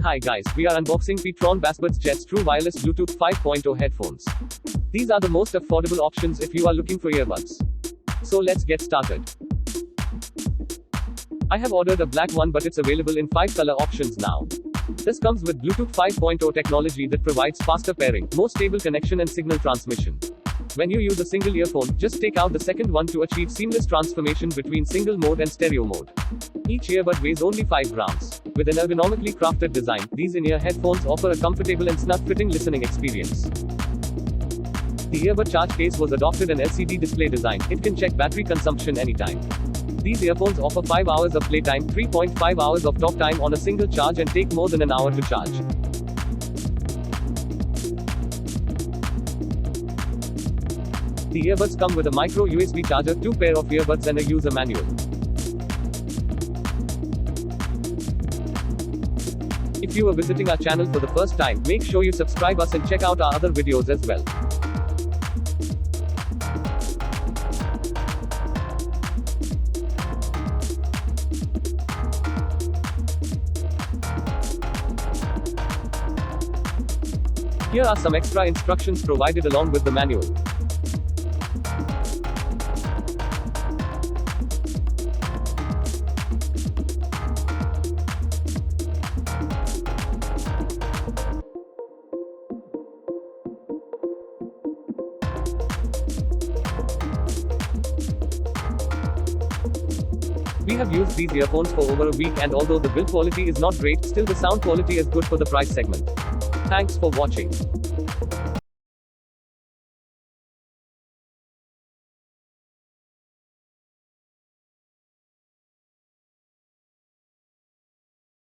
Hi guys, we are unboxing Petron Bassbuds Jets True Wireless Bluetooth 5.0 headphones. These are the most affordable options if you are looking for earbuds. So let's get started. I have ordered a black one, but it's available in 5 color options now. This comes with Bluetooth 5.0 technology that provides faster pairing, more stable connection and signal transmission. When you use a single earphone, just take out the second one to achieve seamless transformation between single mode and stereo mode. Each earbud weighs only 5 grams. With an ergonomically crafted design, these in-ear headphones offer a comfortable and snug-fitting listening experience. The earbud charge case was adopted an LCD display design. It can check battery consumption anytime. These earphones offer 5 hours of playtime, 3.5 hours of talk time on a single charge, and take more than an hour to charge. The earbuds come with a micro USB charger, 2 pair of earbuds and a user manual. If you are visiting our channel for the first time, make sure you subscribe us and check out our other videos as well. Here are some extra instructions provided along with the manual. We have used these earphones for over a week, and although the build quality is not great, still the sound quality is good for the price segment. Thanks for watching.